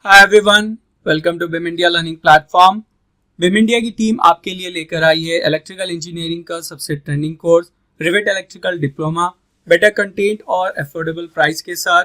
Hi everyone, welcome to BIM India learning platform. BIM India की team आपके लिए लेकर आई है इलेक्ट्रिकल इंजीनियरिंग का सबसे trending course Revit electrical diploma, better content और अफोर्डेबल प्राइस के साथ।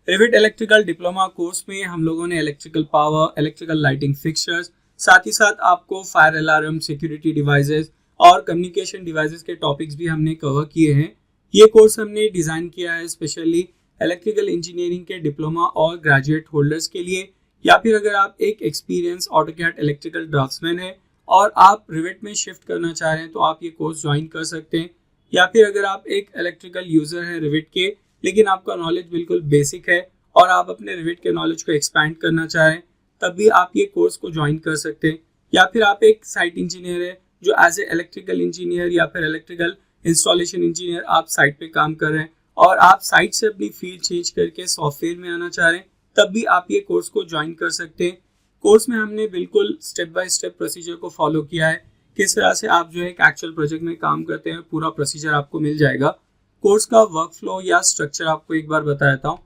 रिविट इलेक्ट्रिकल डिप्लोमा कोर्स में हम लोगों ने electrical power, electrical lighting fixtures, साथ ही साथ आपको फायर अलार्म, सिक्योरिटी डिवाइसेस और कम्युनिकेशन डिवाइसेस के टॉपिक्स भी हमने कवर किए हैं। ये कोर्स हमने डिज़ाइन किया है स्पेशली इलेक्ट्रिकल इंजीनियरिंग के डिप्लोमा और ग्रेजुएट होल्डर्स के लिए, या फिर अगर आप एक एक्सपीरियंस ऑटोकैड इलेक्ट्रिकल ड्राफ्ट्समैन है और आप रिविट में शिफ्ट करना चाह रहे हैं तो आप ये कोर्स ज्वाइन कर सकते हैं। या फिर अगर आप एक इलेक्ट्रिकल यूज़र हैं रिविट के, लेकिन आपका नॉलेज बिल्कुल बेसिक है और आप अपने रिविट के नॉलेज को एक्सपैंड करना चाह रहे हैं, तब भी आप ये कोर्स को ज्वाइन कर सकते हैं। या फिर आप एक साइट इंजीनियर है जो एज ए इलेक्ट्रिकल इंजीनियर या फिर इलेक्ट्रिकल इंस्टॉलेशन इंजीनियर आप साइट पे काम कर रहे हैं और आप साइट से अपनी फील्ड चेंज करके सॉफ्टवेयर में आना चाह रहे हैं, तब भी आप ये कोर्स को ज्वाइन कर सकते हैं। कोर्स में हमने बिल्कुल स्टेप बाय स्टेप प्रोसीजर को फॉलो किया है, किस तरह से आप जो है एक एक्चुअल प्रोजेक्ट में काम करते हैं, पूरा प्रोसीजर आपको मिल जाएगा। कोर्स का वर्क फ्लो या स्ट्रक्चर आपको एक बार बता देता हूँ।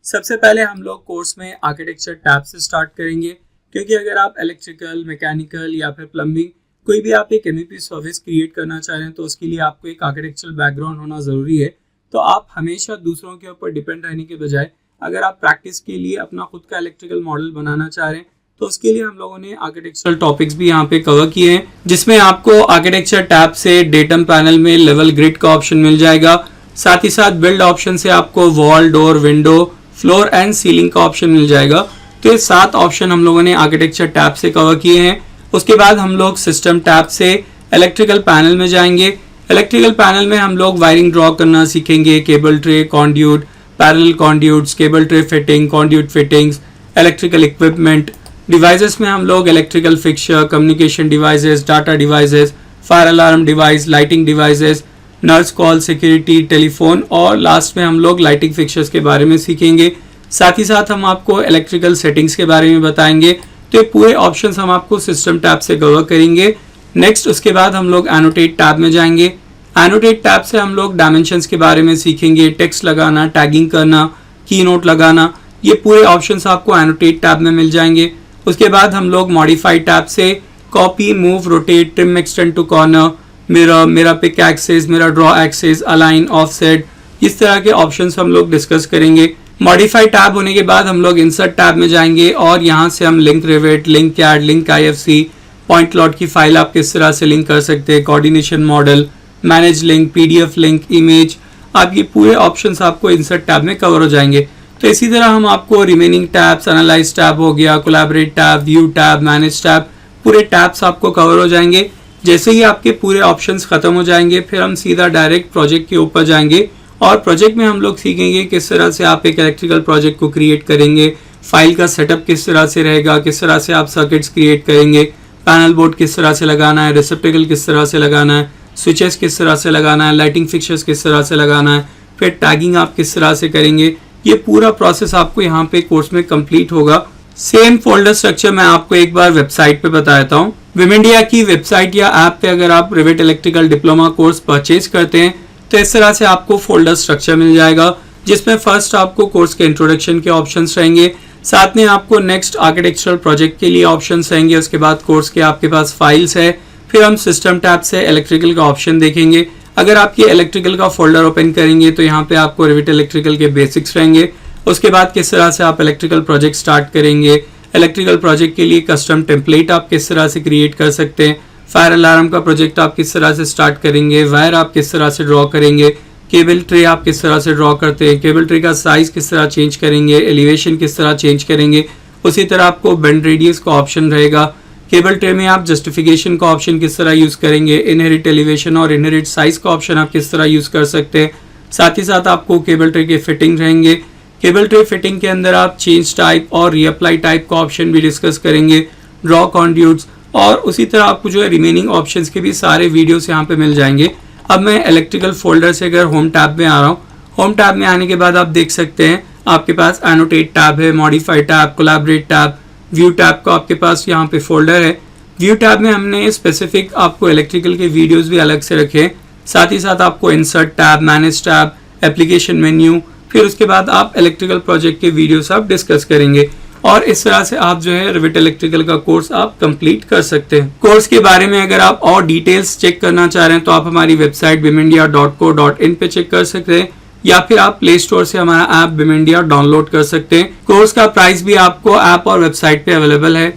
सबसे पहले हम लोग कोर्स में आर्किटेक्चर टैब से स्टार्ट करेंगे, क्योंकि अगर आप इलेक्ट्रिकल, मैकेनिकल या फिर प्लम्बिंग कोई भी आप एक MEP सर्विस क्रिएट करना चाह रहे हैं तो उसके लिए आपको एक आर्किटेक्चरल बैकग्राउंड होना ज़रूरी है। तो आप हमेशा दूसरों के ऊपर डिपेंड रहने के बजाय अगर आप प्रैक्टिस के लिए अपना खुद का इलेक्ट्रिकल मॉडल बनाना चाह रहे हैं तो उसके लिए हम लोगों ने आर्किटेक्चरल टॉपिक्स भी यहाँ पे कवर किए हैं, जिसमें आपको आर्किटेक्चर टैब से डेटम पैनल में लेवल ग्रिड का ऑप्शन मिल जाएगा। साथ ही साथ बिल्ड ऑप्शन से आपको wall, door, window, floor and ceiling का ऑप्शन मिल जाएगा। तो ये 7 ऑप्शन हम लोगों ने आर्किटेक्चर टैब से कवर किए हैं। उसके बाद हम लोग सिस्टम टैब से इलेक्ट्रिकल पैनल में जाएंगे। इलेक्ट्रिकल पैनल में हम लोग वायरिंग ड्रॉ करना सीखेंगे, cable tray, conduit, parallel conduits, cable tray fitting, conduit fittings, electrical equipment. Devices में हम लोग electrical fixture, communication devices, data devices, fire alarm device, lighting devices, nurse call, security, telephone और last में हम लोग lighting fixtures के बारे में सीखेंगे। साथ ही साथ हम आपको इलेक्ट्रिकल सेटिंग्स के बारे में बताएंगे। तो ये पूरे ऑप्शंस हम आपको सिस्टम टैब से कवर करेंगे। नेक्स्ट उसके बाद हम लोग एनोटेट टैब में जाएंगे। एनोटेट टैब से हम लोग डायमेंशंस के बारे में सीखेंगे, टेक्स्ट लगाना, टैगिंग करना, की नोट लगाना, ये पूरे ऑप्शंस आपको एनोटेट टैब में मिल जाएंगे। उसके बाद हम लोग मॉडिफाई टैब से copy, move, rotate, trim, extend to corner, mirror, mirror pick axis, mirror draw axis, align, offset, इस तरह के ऑप्शंस हम लोग डिस्कस करेंगे। मॉडिफाई टैब होने के बाद हम लोग इंसर्ट टैब में जाएंगे और यहाँ से हम link Revit, link CAD, link IFC, point cloud की फाइल आप किस तरह से लिंक कर सकते हैं, coordination model, manage link, PDF link, image, आप ये पूरे ऑप्शंस आपको इंसर्ट टैब में कवर हो जाएंगे। तो इसी तरह हम आपको रिमेनिंग टैब्स, एनालाइज टैब हो गया, collaborate tab, view tab, manage tab, पूरे टैब्स आपको कवर हो जाएंगे। जैसे ही आपके पूरे ऑप्शंस खत्म हो जाएंगे फिर हम सीधा डायरेक्ट प्रोजेक्ट के ऊपर जाएंगे और प्रोजेक्ट में हम लोग सीखेंगे किस तरह से आप एक इलेक्ट्रिकल प्रोजेक्ट को क्रिएट करेंगे, फाइल का सेटअप किस तरह से रहेगा, किस तरह से आप सर्किट्स क्रिएट करेंगे, पैनल बोर्ड किस तरह से लगाना है, रिसेप्टेकल किस तरह से लगाना है, स्विचेस किस तरह से लगाना है, लाइटिंग फिक्सचर्स किस तरह से लगाना है, फिर टैगिंग आप किस तरह से करेंगे। ये पूरा प्रोसेस आपको यहाँ पे कोर्स में कंप्लीट होगा। सेम फोल्डर स्ट्रक्चर मैं आपको एक बार वेबसाइट पे बता देता हूँ। बिम इंडिया की वेबसाइट या ऐप पे अगर आप rivet electrical diploma course purchase करते हैं तो इस तरह से आपको फोल्डर स्ट्रक्चर मिल जाएगा, जिसमें फर्स्ट आपको कोर्स के इंट्रोडक्शन के ऑप्शंस रहेंगे, साथ में आपको नेक्स्ट आर्किटेक्चरल प्रोजेक्ट के लिए ऑप्शंस रहेंगे, उसके बाद कोर्स के आपके पास फाइल्स है, फिर हम सिस्टम टैब से इलेक्ट्रिकल का ऑप्शन देखेंगे। अगर आप ये इलेक्ट्रिकल का फोल्डर ओपन करेंगे तो यहाँ पे आपको रिविट इलेक्ट्रिकल के बेसिक्स रहेंगे। उसके बाद किस तरह से आप इलेक्ट्रिकल प्रोजेक्ट स्टार्ट करेंगे, इलेक्ट्रिकल प्रोजेक्ट के लिए कस्टम टेम्पलेट आप किस तरह से क्रिएट कर सकते हैं, फायर अलार्म का प्रोजेक्ट आप किस तरह से स्टार्ट करेंगे, वायर आप किस तरह से ड्रॉ करेंगे, केबल ट्रे आप किस तरह से ड्रॉ करते हैं, केबल ट्रे का साइज किस तरह चेंज करेंगे, एलिवेशन किस तरह चेंज करेंगे। उसी तरह आपको बेंड रेडियस का ऑप्शन रहेगा। केबल ट्रे में आप जस्टिफिकेशन का ऑप्शन किस तरह यूज़ करेंगे, इनहेरिट एलिवेशन और इनहेरिट साइज का ऑप्शन आप किस तरह यूज़ कर सकते हैं। साथ ही साथ आपको केबल ट्रे के फिटिंग रहेंगे। केबल ट्रे फिटिंग के अंदर आप चेंज टाइप और रीअप्लाई टाइप का ऑप्शन भी डिस्कस करेंगे, ड्रॉ कॉन्ड्यूट्स, और उसी तरह आपको जो है रिमेनिंग ऑप्शंस के भी सारे वीडियोस यहाँ पे मिल जाएंगे। अब मैं इलेक्ट्रिकल फोल्डर से अगर होम टैब में आ रहा हूँ, होम टैब में आने के बाद आप देख सकते हैं आपके पास एनोटेट टैब है, modify tab, collaborate tab, view tab का आपके पास यहाँ पे फोल्डर है। व्यू टैब में हमने स्पेसिफिक आपको इलेक्ट्रिकल के वीडियोस भी अलग से रखे हैं, साथ ही साथ आपको insert tab, manage tab, application menu, फिर उसके बाद आप इलेक्ट्रिकल प्रोजेक्ट के वीडियोस आप डिस्कस करेंगे। और इस तरह से आप जो है रिविट इलेक्ट्रिकल का कोर्स आप कंप्लीट कर सकते हैं। कोर्स के बारे में अगर आप और डिटेल्स चेक करना चाह रहे हैं तो आप हमारी वेबसाइट bimindia.co.in पे चेक कर सकते हैं या फिर आप प्ले स्टोर से हमारा ऐप BIM India डाउनलोड कर सकते हैं। कोर्स का प्राइस भी आपको ऐप और वेबसाइट पे अवेलेबल है।